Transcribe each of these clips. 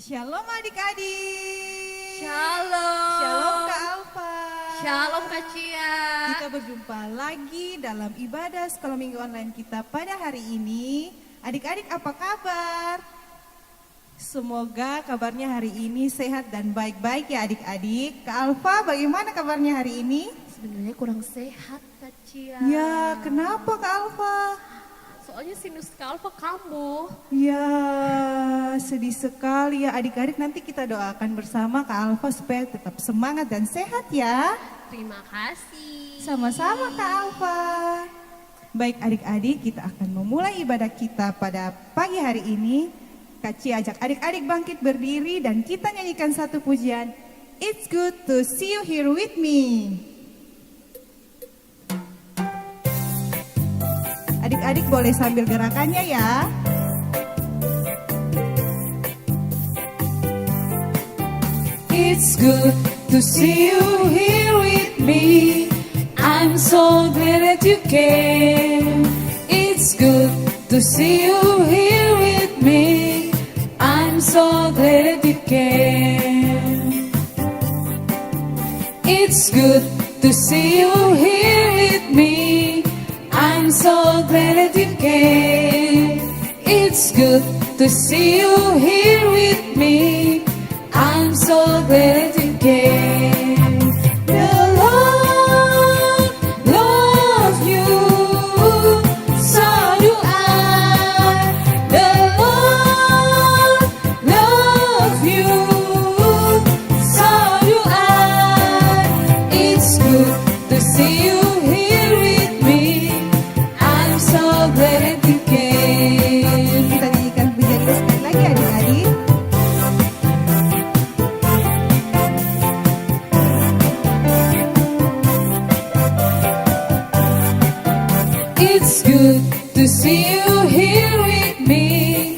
Shalom adik-adik. Shalom. Shalom Kak Alfa. Shalom Kak Cia. Kita berjumpa lagi dalam ibadah sekolah minggu online kita pada hari ini. Adik-adik apa kabar? Semoga kabarnya hari ini sehat dan baik-baik ya adik-adik. Kak Alfa bagaimana kabarnya hari ini? Sebenarnya kurang sehat Kak Cia. Ya kenapa Kak Alfa? Soalnya sinus Kak Alfa kambuh. Ya sedih sekali ya adik-adik, nanti kita doakan bersama Kak Alfa supaya tetap semangat dan sehat ya. Terima kasih. Sama-sama Kak Alfa. Baik adik-adik, kita akan memulai ibadah kita pada pagi hari ini. Kak Cia ajak adik-adik bangkit berdiri dan kita nyanyikan satu pujian. It's good to see you here with me. Adik-adik boleh sambil gerakannya ya. It's good to see you here with me. I'm so glad that you came. It's good to see you here with me. I'm so glad that you came. It's good to see you here with me. I'm so glad that you came. It's good to see you here with me. I'm so glad that you came. The Lord loves you, so do I. The Lord loves you, so do I. It's good to see you here with me. I'm so glad that you came. Kita nyanyikan pujian ini sekali lagi adik-adik. It's good to see you here with me.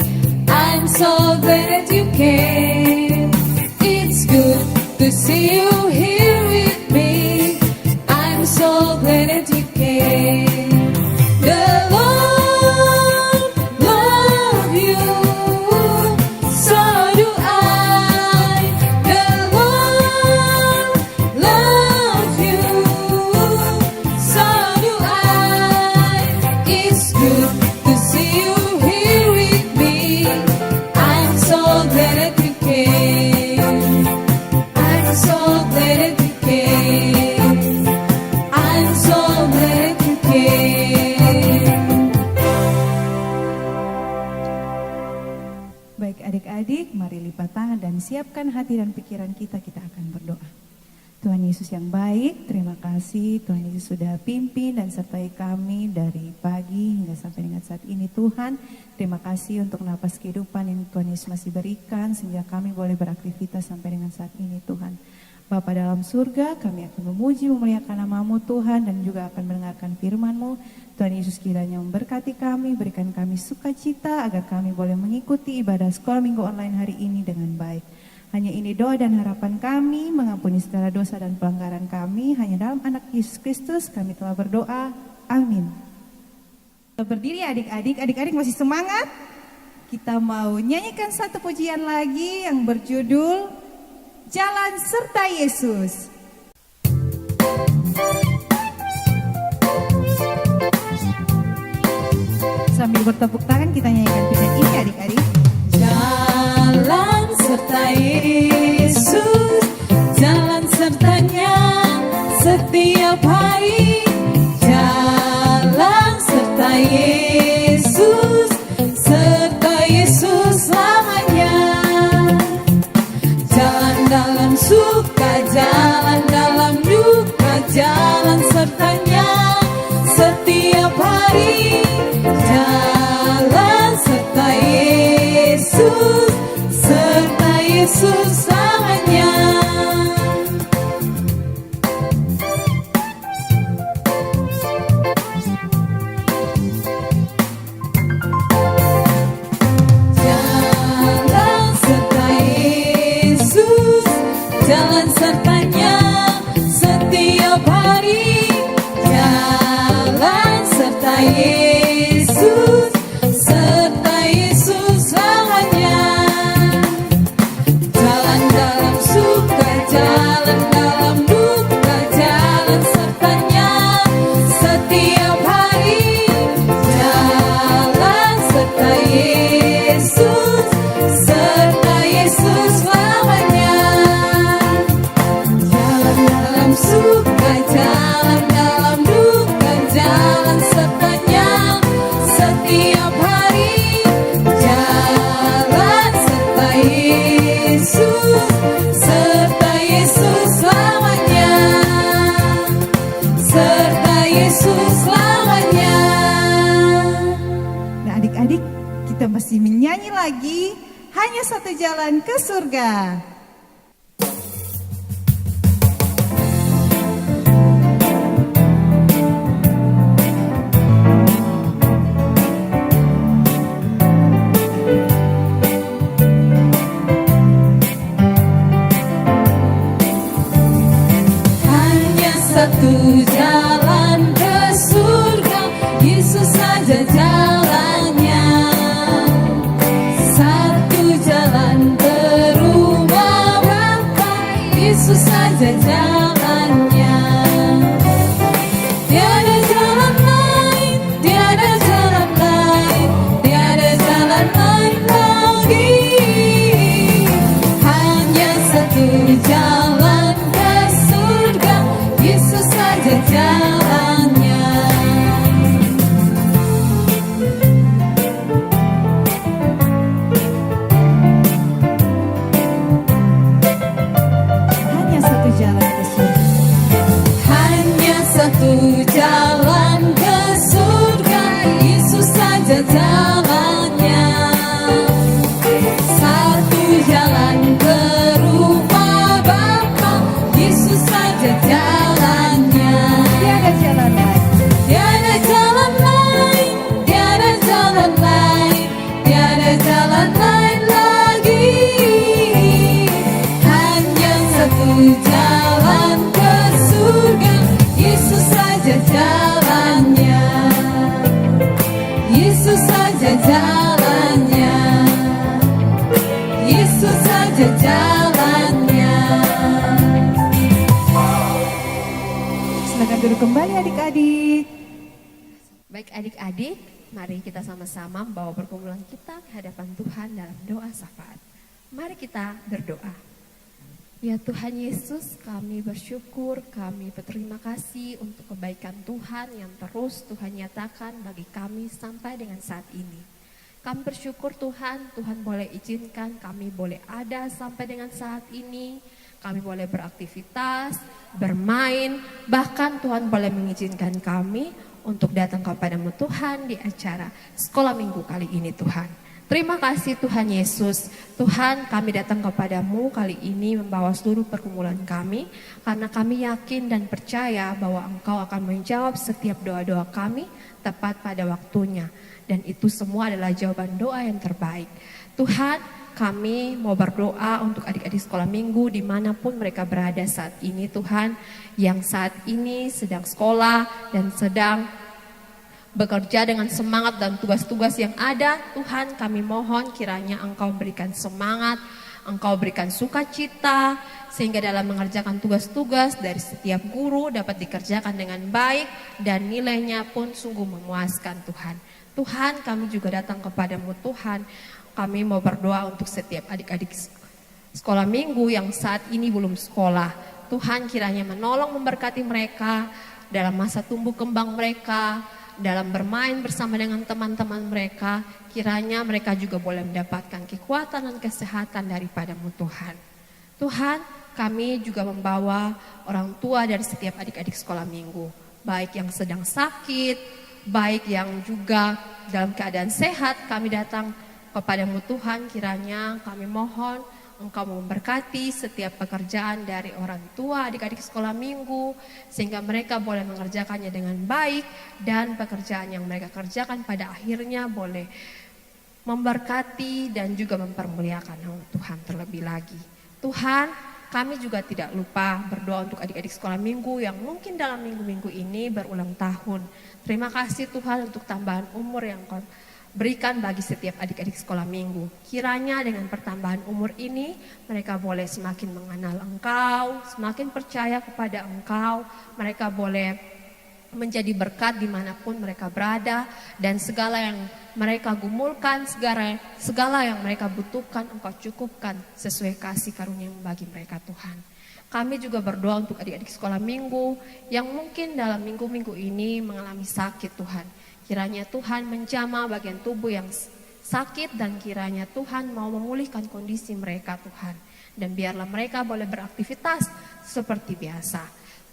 I'm so glad that you came. It's good to see you here with me. I'm so glad that you came. The Lord loves you, so do I. The Lord loves you, so do I. It's good to see you here with me. I'm so glad that you came. I'm so glad that you came. I'm so glad that you came. Baik adik-adik, mari lipat tangan dan siapkan hati dan pikiran kita akan berdoa. Tuhan Yesus yang baik, terima kasih Tuhan Yesus sudah pimpin dan sertai kami dari pagi hingga sampai dengan saat ini Tuhan. Terima kasih untuk napas kehidupan yang Tuhan Yesus masih berikan sehingga kami boleh beraktivitas sampai dengan saat ini Tuhan. Bapa dalam surga, kami akan memuji memuliakan nama-Mu Tuhan dan juga akan mendengarkan firman-Mu. Tuhan Yesus kiranya memberkati kami, berikan kami sukacita agar kami boleh mengikuti ibadah sekolah minggu online hari ini dengan baik. Hanya ini doa dan harapan kami, mengampuni segala dosa dan pelanggaran kami. Hanya dalam anak Yesus Kristus kami telah berdoa. Amin. Kita berdiri adik-adik, adik-adik masih semangat? Kita mau nyanyikan satu pujian lagi yang berjudul Jalan Serta Yesus. Sambil bertepuk tangan kita nyanyikan pujian ini adik-adik. Jalan serta Yesus, jalan sertanya setiap hari. Jalan serta Yesus, serta Yesus selamanya. Jalan dalam suka, jalan dalam duka, jalan sertanya setiap hari. Jalan serta Yesus selamanya. Jalan serta Yesus, jalan sertanya setiap hari. Jalan serta Yesus selamanya. Jalan dalam suka, jalan dalam duka, jalan sertanya setiap hari. Jalan serta Yesus selamanya. Jalan dalam suka, jalan dalam duka, jalan sertanya setiap hari. Jalan serta Yesus selamanya. Serta Yesus selamanya. Nah adik-adik, kita masih menyanyi lagi Hanya Satu Jalan ke Surga. Hanya satu jalan ke surga, Yesus saja jalannya. Satu jalan ke rumah Bapa, Yesus saja jalannya. Tiada jalan lain, tiada jalan lain, tiada jalan lain lagi. Hanya satu jalan ke surga, Yesus saja jalannya. Hanya satu jalan ke surga. Hanya satu jalan ke surga, Yesus saja jalannya. Satu jalan ke rumah Bapa, Yesus saja jalannya. Tiada jalan lain. Tiada jalan lain, tiada jalan lain, tiada jalan lain lagi. Hanya satu jalan ke surga, Yesus saja jalannya. Yesus saja jalannya. Yesus saja jalannya. Silakan duduk kembali adik-adik. Baik adik-adik, mari kita sama-sama membawa perkumpulan kita ke hadapan Tuhan dalam doa syafaat. Mari kita berdoa. Ya Tuhan Yesus, kami bersyukur, kami berterima kasih untuk kebaikan Tuhan yang terus Tuhan nyatakan bagi kami sampai dengan saat ini. Kami bersyukur Tuhan, Tuhan boleh izinkan kami boleh ada sampai dengan saat ini. Kami boleh beraktivitas, bermain, bahkan Tuhan boleh mengizinkan kami untuk datang kepadamu Tuhan di acara sekolah minggu kali ini Tuhan. Terima kasih Tuhan Yesus. Tuhan, kami datang kepadamu kali ini membawa seluruh pergumulan kami, karena kami yakin dan percaya bahwa Engkau akan menjawab setiap doa-doa kami tepat pada waktunya. Dan itu semua adalah jawaban doa yang terbaik. Tuhan, kami mau berdoa untuk adik-adik sekolah minggu dimanapun mereka berada saat ini Tuhan, yang saat ini sedang sekolah dan sedang bekerja dengan semangat dan tugas-tugas yang ada. Tuhan, kami mohon kiranya Engkau berikan semangat, Engkau berikan sukacita, sehingga dalam mengerjakan tugas-tugas dari setiap guru dapat dikerjakan dengan baik dan nilainya pun sungguh memuaskan Tuhan. Tuhan, kami juga datang kepadamu Tuhan, kami mau berdoa untuk setiap adik-adik sekolah minggu yang saat ini belum sekolah. Tuhan kiranya menolong memberkati mereka dalam masa tumbuh kembang mereka, dalam bermain bersama dengan teman-teman mereka, kiranya mereka juga boleh mendapatkan kekuatan dan kesehatan daripadamu Tuhan. Tuhan, kami juga membawa orang tua dari setiap adik-adik sekolah minggu. baik yang sedang sakit, baik yang juga dalam keadaan sehat. Kami datang kepadamu Tuhan, kiranya kami mohon Engkau memberkati setiap pekerjaan dari orang tua, adik-adik sekolah minggu, sehingga mereka boleh mengerjakannya dengan baik, dan pekerjaan yang mereka kerjakan pada akhirnya boleh memberkati dan juga mempermuliakan nama Tuhan terlebih lagi. Tuhan, kami juga tidak lupa berdoa untuk adik-adik sekolah minggu yang mungkin dalam minggu-minggu ini berulang tahun. Terima kasih Tuhan untuk tambahan umur yang Kau berikan bagi setiap adik-adik sekolah minggu. Kiranya dengan pertambahan umur ini mereka boleh semakin mengenal Engkau, semakin percaya kepada Engkau. Mereka boleh menjadi berkat dimanapun mereka berada, dan segala yang mereka gumulkan, segala yang mereka butuhkan Engkau cukupkan sesuai kasih karunia-Mu bagi mereka Tuhan. Kami juga berdoa untuk adik-adik sekolah minggu yang mungkin dalam minggu-minggu ini mengalami sakit Tuhan. Kiranya Tuhan menjamah bagian tubuh yang sakit, dan kiranya Tuhan mau memulihkan kondisi mereka Tuhan. Dan biarlah mereka boleh beraktivitas seperti biasa.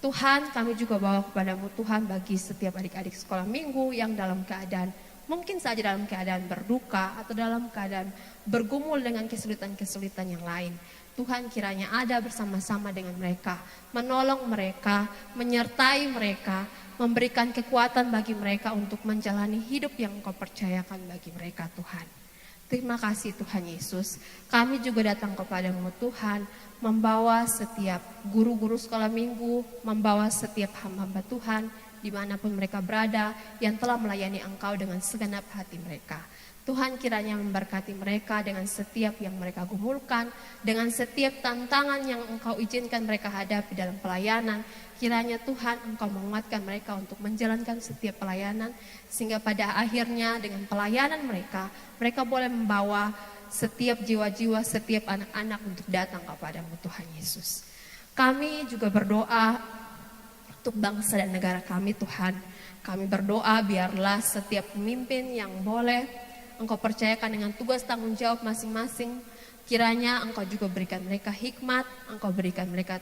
Tuhan, kami juga bawa kepadamu Tuhan bagi setiap adik-adik sekolah minggu yang dalam keadaan, mungkin saja dalam keadaan berduka atau dalam keadaan bergumul dengan kesulitan-kesulitan yang lain. Tuhan kiranya ada bersama-sama dengan mereka, menolong mereka, menyertai mereka, memberikan kekuatan bagi mereka untuk menjalani hidup yang Engkau percayakan bagi mereka Tuhan. Terima kasih Tuhan Yesus. Kami juga datang kepadamu Tuhan, membawa setiap guru-guru sekolah minggu, membawa setiap hamba-hamba Tuhan dimanapun mereka berada yang telah melayani Engkau dengan segenap hati mereka. Tuhan kiranya memberkati mereka dengan setiap yang mereka gumulkan, dengan setiap tantangan yang Engkau izinkan mereka hadapi dalam pelayanan. Kiranya Tuhan Engkau menguatkan mereka untuk menjalankan setiap pelayanan, sehingga pada akhirnya dengan pelayanan mereka, mereka boleh membawa setiap jiwa-jiwa, setiap anak-anak untuk datang kepadamu Tuhan Yesus. Kami juga berdoa untuk bangsa dan negara kami Tuhan. Kami berdoa biarlah setiap pemimpin yang boleh Engkau percayakan dengan tugas tanggung jawab masing-masing, kiranya Engkau juga berikan mereka hikmat, Engkau berikan mereka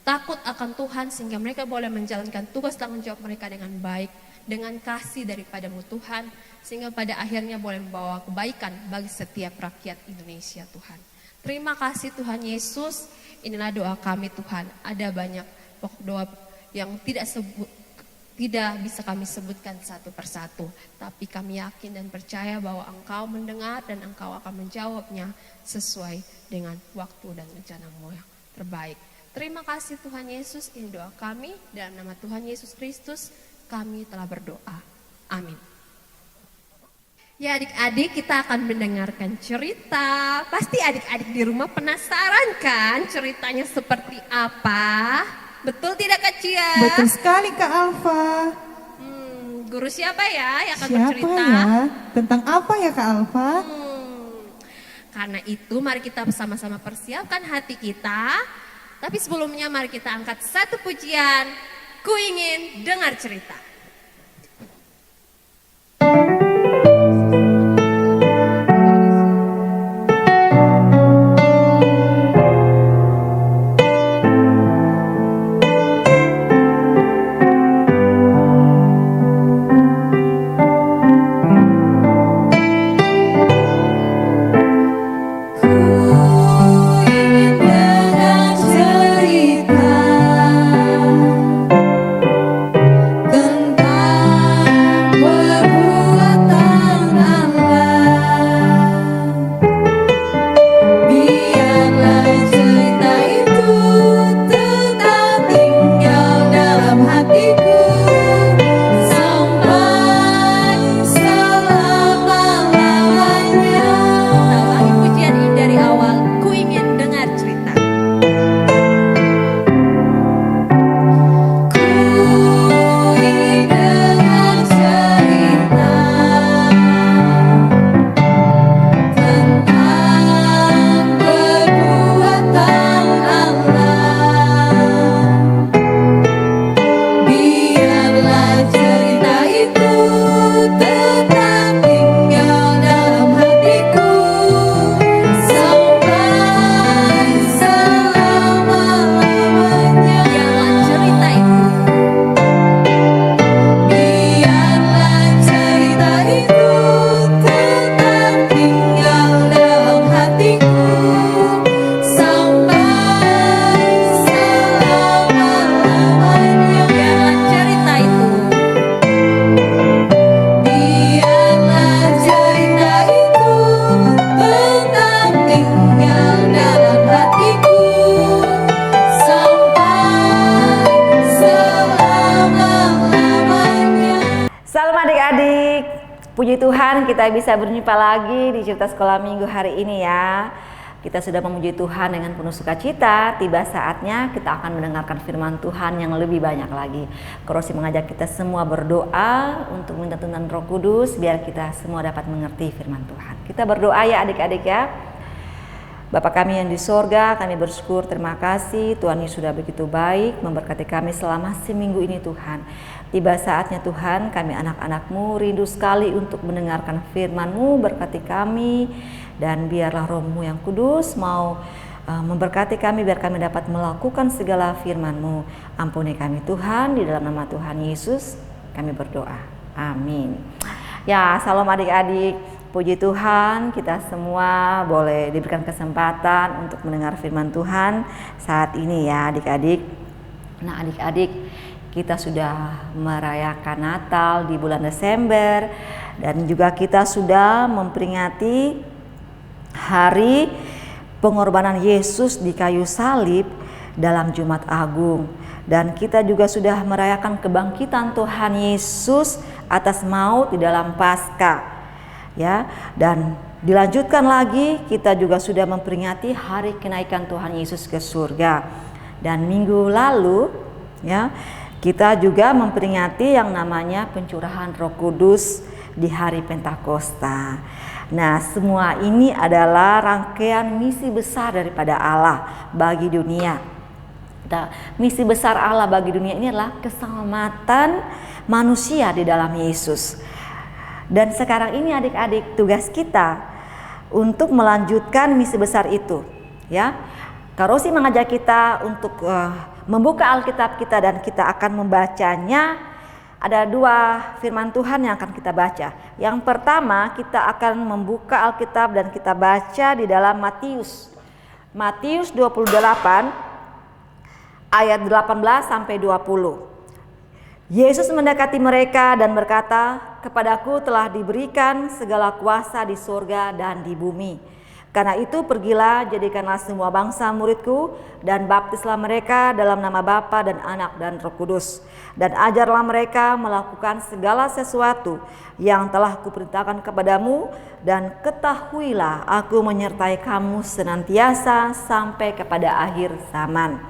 takut akan Tuhan, sehingga mereka boleh menjalankan tugas tanggung jawab mereka dengan baik, dengan kasih daripadamu Tuhan, sehingga pada akhirnya boleh membawa kebaikan bagi setiap rakyat Indonesia Tuhan. Terima kasih Tuhan Yesus, inilah doa kami Tuhan. Ada banyak pokok doa yang tidak bisa kami sebutkan satu persatu, tapi kami yakin dan percaya bahwa Engkau mendengar dan Engkau akan menjawabnya sesuai dengan waktu dan rencana-Mu yang terbaik. Terima kasih Tuhan Yesus, ini doa kami, dalam nama Tuhan Yesus Kristus kami telah berdoa. Amin. Ya adik-adik, kita akan mendengarkan cerita. Pasti adik-adik di rumah penasaran kan ceritanya seperti apa? Betul tidak Kak Cia? Betul sekali Kak Alfa. Guru siapa ya yang akan Siapa bercerita? ya? Tentang apa ya Kak Alfa? Karena itu mari kita bersama-sama persiapkan hati kita. Tapi sebelumnya mari kita angkat satu pujian. Ku ingin dengar cerita. Cerita Puji Tuhan kita bisa berjumpa lagi di Cerita Sekolah Minggu hari ini ya. Kita sudah memuji Tuhan dengan penuh sukacita. Tiba saatnya kita akan mendengarkan firman Tuhan yang lebih banyak lagi. Rosi mengajak kita semua berdoa untuk minta tuntunan Roh Kudus biar kita semua dapat mengerti firman Tuhan. Kita berdoa ya adik-adik ya. Bapa kami yang di sorga, kami bersyukur, terima kasih Tuhan Yesus sudah begitu baik memberkati kami selama seminggu ini Tuhan. Tiba saatnya Tuhan, kami anak-anak-Mu rindu sekali untuk mendengarkan firman-Mu, berkati kami dan biarlah Roh-Mu yang kudus mau memberkati kami biar kami dapat melakukan segala firman-Mu. Ampuni kami Tuhan, di dalam nama Tuhan Yesus kami berdoa. Amin. Ya, salam adik-adik. Puji Tuhan, kita semua boleh diberikan kesempatan untuk mendengar firman Tuhan saat ini ya adik-adik. Nah adik-adik, kita sudah merayakan Natal di bulan Desember dan juga kita sudah memperingati hari pengorbanan Yesus di kayu salib dalam Jumat Agung. Dan kita juga sudah merayakan kebangkitan Tuhan Yesus atas maut di dalam Paskah. Ya, dan dilanjutkan lagi kita juga sudah memperingati hari kenaikan Tuhan Yesus ke surga. Dan minggu lalu ya, kita juga memperingati yang namanya pencurahan Roh Kudus di hari Pentakosta. Nah, semua ini adalah rangkaian misi besar daripada Allah bagi dunia. Nah, misi besar Allah bagi dunia ini adalah keselamatan manusia di dalam Yesus. Dan sekarang ini adik-adik, tugas kita untuk melanjutkan misi besar itu ya. Kak Rosi mengajak kita untuk membuka Alkitab kita dan kita akan membacanya. Ada 2 firman Tuhan yang akan kita baca. Yang pertama kita akan membuka Alkitab dan kita baca di dalam Matius 28 ayat 18 sampai 20. Yesus mendekati mereka dan berkata, "Kepadaku telah diberikan segala kuasa di sorga dan di bumi. Karena itu pergilah, jadikanlah semua bangsa muridku dan baptislah mereka dalam nama Bapa dan Anak dan Roh Kudus. Dan ajarlah mereka melakukan segala sesuatu yang telah kuperintahkan kepadamu. Dan ketahuilah aku menyertai kamu senantiasa sampai kepada akhir zaman."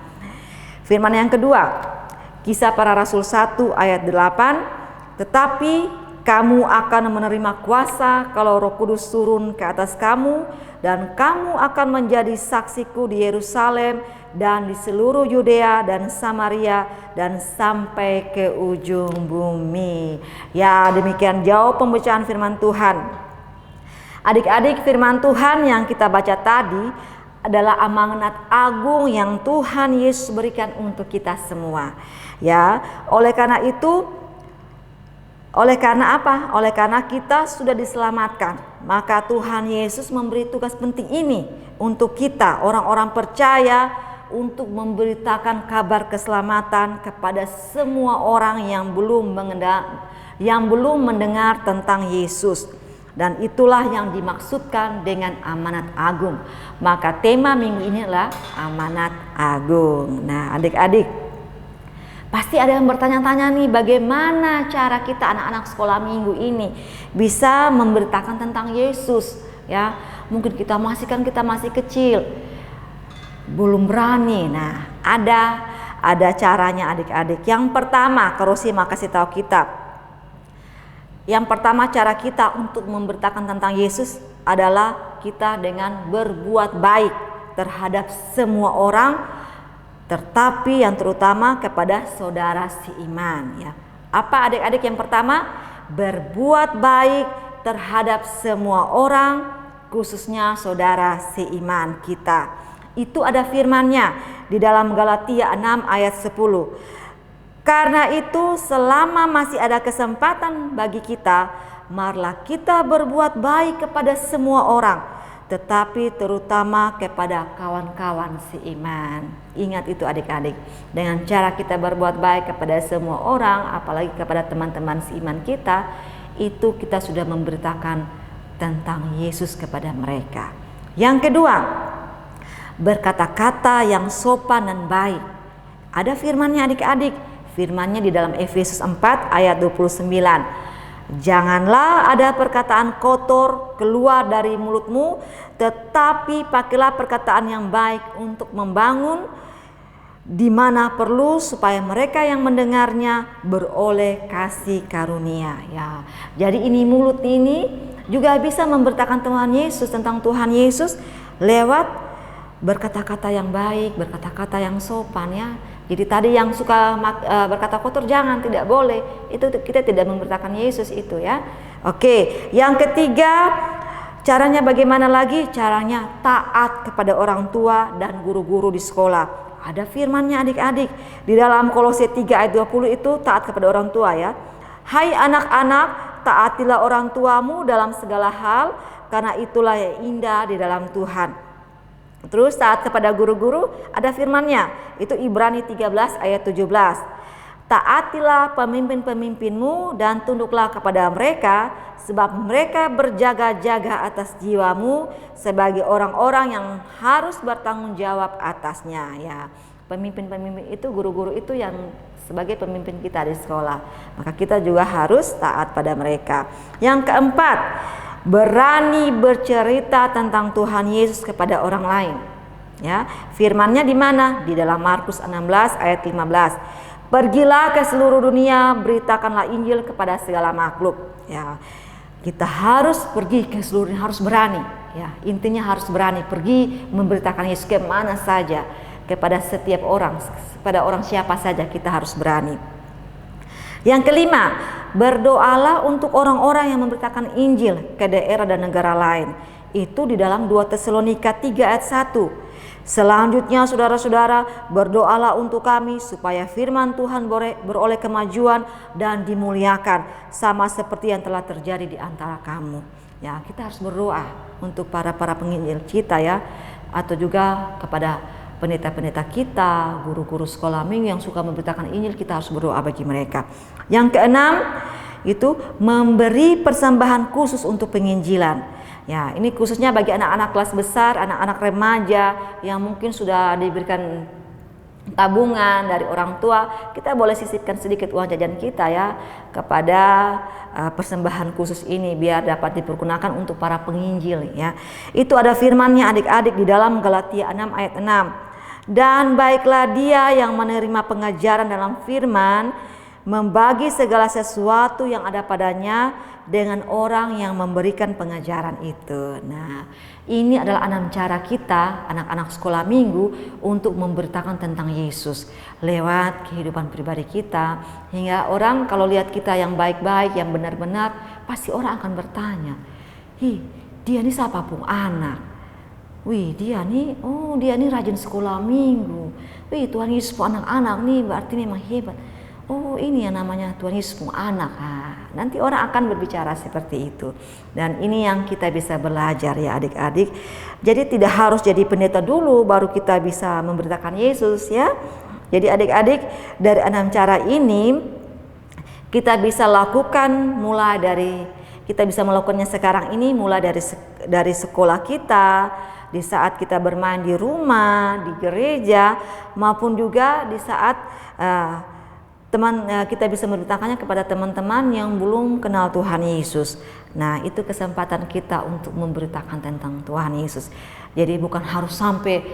Firman yang kedua, Kisah Para Rasul 1 ayat 8, "Tetapi kamu akan menerima kuasa kalau Roh Kudus turun ke atas kamu, dan kamu akan menjadi saksiku di Yerusalem dan di seluruh Yudea dan Samaria dan sampai ke ujung bumi." Ya, demikian jauh pembacaan firman Tuhan. Adik-adik, firman Tuhan yang kita baca tadi adalah amanat agung yang Tuhan Yesus berikan untuk kita semua. Ya, oleh karena apa? Oleh karena kita sudah diselamatkan, maka Tuhan Yesus memberi tugas penting ini untuk kita, orang-orang percaya, untuk memberitakan kabar keselamatan kepada semua orang yang belum mendengar tentang Yesus. Dan itulah yang dimaksudkan dengan amanat agung. Maka tema minggu ini adalah amanat agung. Nah adik-adik, pasti ada yang bertanya-tanya nih, bagaimana cara kita anak-anak sekolah minggu ini bisa memberitakan tentang Yesus ya. Mungkin kita masih kecil, belum berani. Nah ada caranya adik-adik. Yang pertama, Kak Rosi mau kasih tahu kita. Yang pertama, cara kita untuk memberitakan tentang Yesus adalah kita dengan berbuat baik terhadap semua orang, tetapi yang terutama kepada saudara seiman ya. Apa adik-adik yang pertama? Berbuat baik terhadap semua orang, khususnya saudara seiman kita. Itu ada firman-Nya di dalam Galatia 6 ayat 10. "Karena itu selama masih ada kesempatan bagi kita, marilah kita berbuat baik kepada semua orang, tetapi terutama kepada kawan-kawan seiman." Ingat itu adik-adik, dengan cara kita berbuat baik kepada semua orang, apalagi kepada teman-teman seiman kita, itu kita sudah memberitakan tentang Yesus kepada mereka. Yang kedua, berkata-kata yang sopan dan baik. Ada firman-Nya adik-adik. Firman-Nya di dalam Efesus 4 ayat 29. Janganlah ada perkataan kotor keluar dari mulutmu, tetapi pakailah perkataan yang baik untuk membangun di mana perlu, supaya mereka yang mendengarnya beroleh kasih karunia. Ya, jadi ini mulut ini juga bisa memberitakan Tuhan Yesus, tentang Tuhan Yesus lewat berkata-kata yang baik, berkata-kata yang sopan ya. Jadi tadi yang suka berkata kotor jangan, tidak boleh. Itu kita tidak memberitakan Yesus itu ya. Oke, yang ketiga, caranya bagaimana lagi? Caranya taat kepada orang tua dan guru-guru di sekolah. Ada firman-Nya adik-adik di dalam Kolose 3 ayat 20 itu taat kepada orang tua ya. Hai anak-anak, taatilah orang tuamu dalam segala hal, karena itulah yang indah di dalam Tuhan. Terus taat kepada guru-guru, ada firman-Nya, itu Ibrani 13 ayat 17. Taatilah pemimpin-pemimpinmu dan tunduklah kepada mereka, sebab mereka berjaga-jaga atas jiwamu sebagai orang-orang yang harus bertanggung jawab atasnya ya. Pemimpin-pemimpin itu, guru-guru itu yang sebagai pemimpin kita di sekolah, maka kita juga harus taat pada mereka. Yang keempat, berani bercerita tentang Tuhan Yesus kepada orang lain ya. Firman-Nya di mana? Di dalam Markus 16 ayat 15. Pergilah ke seluruh dunia, beritakanlah Injil kepada segala makhluk ya. Kita harus pergi ke seluruh dunia, harus berani ya. Intinya harus berani pergi memberitakan Yesus kemana saja, kepada setiap orang, kepada orang siapa saja kita harus berani. Yang kelima, berdoalah untuk orang-orang yang memberitakan Injil ke daerah dan negara lain. Itu di dalam 2 Tesalonika 3 ayat 1. Selanjutnya saudara-saudara, berdoalah untuk kami supaya firman Tuhan beroleh kemajuan dan dimuliakan, sama seperti yang telah terjadi di antara kamu. Ya, kita harus berdoa untuk para penginjil kita ya, atau juga kepada pendeta-pendeta kita, guru-guru sekolah minggu yang suka memberitakan Injil, kita harus berdoa bagi mereka. Yang keenam, itu memberi persembahan khusus untuk penginjilan. Ya, ini khususnya bagi anak-anak kelas besar, anak-anak remaja yang mungkin sudah diberikan tabungan dari orang tua. Kita boleh sisipkan sedikit uang jajan kita ya kepada persembahan khusus ini, biar dapat dipergunakan untuk para penginjil ya. Itu ada firman-Nya adik-adik di dalam Galatia 6 ayat 6. Dan baiklah dia yang menerima pengajaran dalam firman, membagi segala sesuatu yang ada padanya dengan orang yang memberikan pengajaran itu. Nah, ini adalah 6 cara kita anak-anak sekolah minggu untuk memberitakan tentang Yesus lewat kehidupan pribadi kita, hingga orang kalau lihat kita yang baik-baik, yang benar-benar, pasti orang akan bertanya, "Hi, dia ini siapa pun anak? Wih, dia nih rajin sekolah minggu. Wih, Tuhan Yesus pun anak-anak nih, berarti memang hebat. Oh, ini yang namanya Tuhan Yesus pun anak." Nanti orang akan berbicara seperti itu. Dan ini yang kita bisa belajar ya adik-adik. Jadi tidak harus jadi pendeta dulu baru kita bisa memberitakan Yesus ya. Jadi adik-adik, dari 6 cara ini kita bisa lakukan kita bisa melakukannya sekarang ini mulai dari sekolah kita, di saat kita bermain di rumah, di gereja, maupun juga di saat kita bisa memberitakannya kepada teman-teman yang belum kenal Tuhan Yesus. Nah, itu kesempatan kita untuk memberitakan tentang Tuhan Yesus. Jadi bukan harus sampai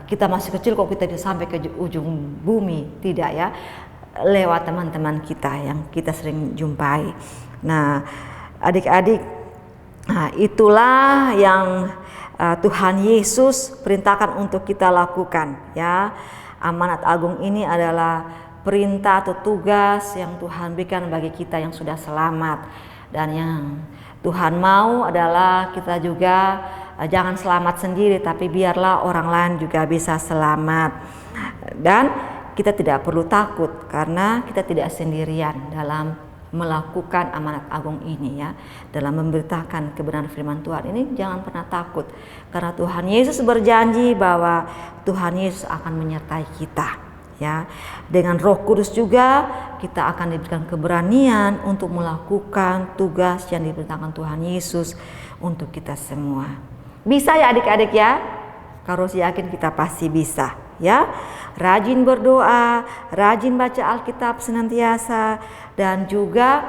kita masih kecil kok kita sampai ke ujung bumi, tidak ya. Lewat teman-teman kita yang kita sering jumpai. Nah, adik-adik, itulah yang Tuhan Yesus perintahkan untuk kita lakukan ya. Amanat agung ini adalah perintah atau tugas yang Tuhan berikan bagi kita yang sudah selamat, dan yang Tuhan mau adalah kita juga jangan selamat sendiri, tapi biarlah orang lain juga bisa selamat. Dan kita tidak perlu takut karena kita tidak sendirian dalam melakukan amanat agung ini ya, dalam memberitakan kebenaran firman Tuhan ini. Jangan pernah takut, karena Tuhan Yesus berjanji bahwa Tuhan Yesus akan menyertai kita. Ya, dengan Roh Kudus juga kita akan diberikan keberanian untuk melakukan tugas yang diperintahkan Tuhan Yesus untuk kita semua. Bisa ya adik-adik ya? Kalau yakin kita pasti bisa ya. Rajin berdoa, rajin baca Alkitab senantiasa, dan juga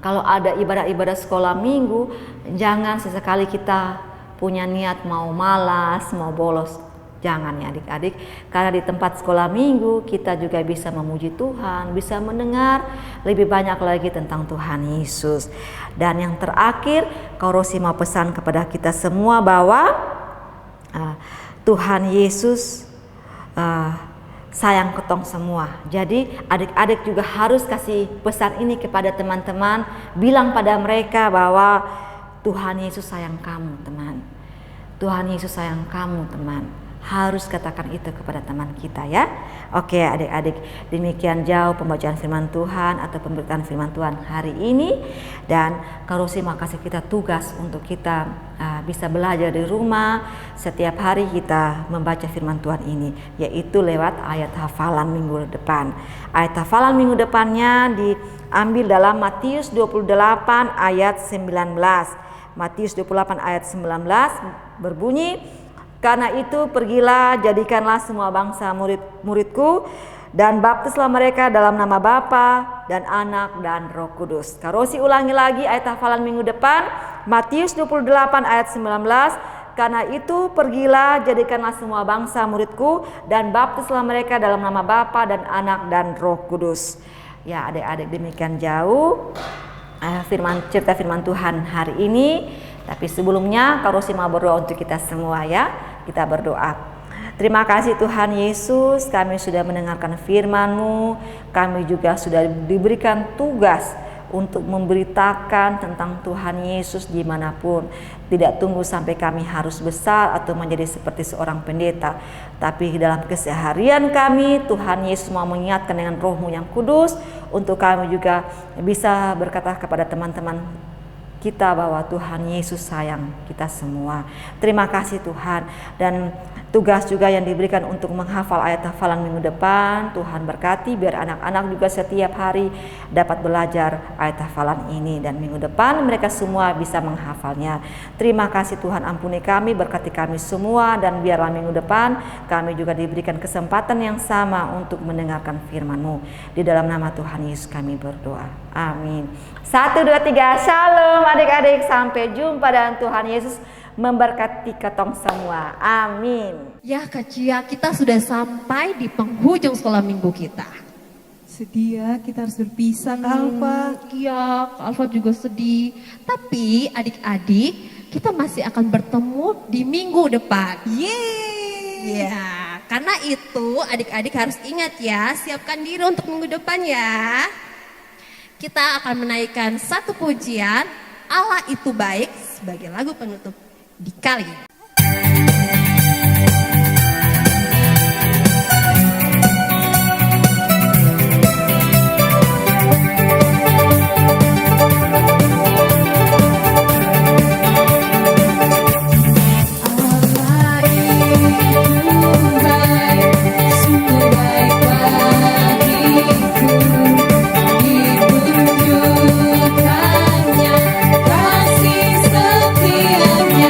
Kalau ada ibadah-ibadah sekolah minggu, jangan sesekali kita punya niat mau malas, mau bolos. Jangan ya adik-adik, karena di tempat sekolah minggu kita juga bisa memuji Tuhan, bisa mendengar lebih banyak lagi tentang Tuhan Yesus. Dan yang terakhir, Kak Rosi mau pesan kepada kita semua bahwa Tuhan Yesus sayang ketong semua. Jadi adik-adik juga harus kasih pesan ini kepada teman-teman, bilang pada mereka bahwa Tuhan Yesus sayang kamu teman. Tuhan Yesus sayang kamu teman. Harus katakan itu kepada teman kita ya. Oke adik-adik, demikian jauh pembacaan firman Tuhan atau pemberitaan firman Tuhan hari ini. Dan Kak Rosi mau kasih kita tugas untuk kita bisa belajar di rumah. Setiap hari kita membaca firman Tuhan ini, yaitu lewat ayat hafalan minggu depan. Ayat hafalan minggu depannya diambil dalam Matius 28 ayat 19. Matius 28 ayat 19 berbunyi, "Karena itu pergilah, jadikanlah semua bangsa murid-muridku dan baptislah mereka dalam nama Bapa dan Anak dan Roh Kudus." Kak Rosi ulangi lagi ayat hafalan minggu depan, Matius 28 ayat 19. "Karena itu pergilah, jadikanlah semua bangsa muridku dan baptislah mereka dalam nama Bapa dan Anak dan Roh Kudus." Ya adik-adik, demikian jauh cerita firman Tuhan hari ini. Tapi sebelumnya Kak Rosi mau berdoa untuk kita semua ya. Kita berdoa. Terima kasih Tuhan Yesus, kami sudah mendengarkan firman-Mu. Kami juga sudah diberikan tugas untuk memberitakan tentang Tuhan Yesus dimanapun. Tidak tunggu sampai kami harus besar atau menjadi seperti seorang pendeta, tapi dalam keseharian kami Tuhan Yesus mau mengingatkan dengan Roh-Mu yang kudus untuk kami juga bisa berkata kepada teman-teman kita bahwa Tuhan Yesus sayang kita semua. Terima kasih Tuhan. Dan tugas juga yang diberikan untuk menghafal ayat hafalan minggu depan, Tuhan berkati biar anak-anak juga setiap hari dapat belajar ayat hafalan ini, dan minggu depan mereka semua bisa menghafalnya. Terima kasih Tuhan, ampuni kami, berkati kami semua, dan biarlah minggu depan kami juga diberikan kesempatan yang sama untuk mendengarkan firman-Mu. Di dalam nama Tuhan Yesus kami berdoa. Amin. 1, 2, 3, shalom adik-adik, sampai jumpa dan Tuhan Yesus memberkati ketong semua. Amin. Ya Kak Cia, kita sudah sampai di penghujung sekolah minggu kita. Sedih ya, kita harus berpisah Kak Alfa. Iya, Kak Alfa juga sedih. Tapi adik-adik, kita masih akan bertemu di minggu depan. Yeay. Ya, karena itu adik-adik harus ingat ya, siapkan diri untuk minggu depan ya. Kita akan menaikkan satu pujian, Allah itu baik, sebagai lagu penutup di kali ini. Kasih setianya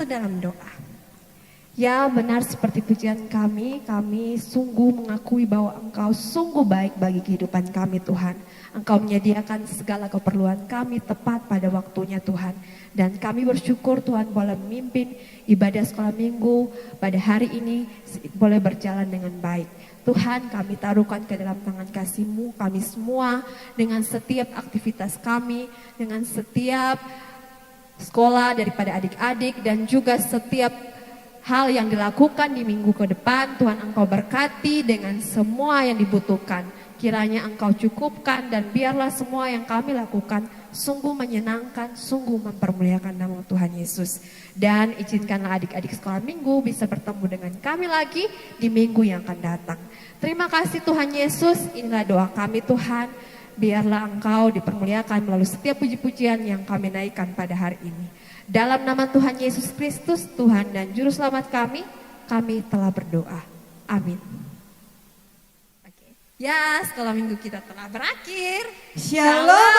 masuk dalam doa. Ya benar seperti pujian kami sungguh mengakui bahwa Engkau sungguh baik bagi kehidupan kami Tuhan. Engkau menyediakan segala keperluan kami tepat pada waktunya Tuhan. Dan kami bersyukur Tuhan boleh memimpin ibadah sekolah minggu pada hari ini boleh berjalan dengan baik. Tuhan kami taruhkan ke dalam tangan kasih-Mu kami semua dengan setiap aktivitas kami, dengan setiap sekolah daripada adik-adik dan juga setiap hal yang dilakukan di minggu ke depan. Tuhan Engkau berkati dengan semua yang dibutuhkan. Kiranya Engkau cukupkan dan biarlah semua yang kami lakukan sungguh menyenangkan, sungguh mempermuliakan nama Tuhan Yesus. Dan izinkanlah adik-adik sekolah minggu bisa bertemu dengan kami lagi di minggu yang akan datang. Terima kasih Tuhan Yesus, inilah doa kami Tuhan. Biarlah Engkau dipermuliakan melalui setiap puji-pujian yang kami naikkan pada hari ini. Dalam nama Tuhan Yesus Kristus, Tuhan dan Juru Selamat kami telah berdoa. Amin. Oke. Ya, sekolah minggu kita telah berakhir. Shalom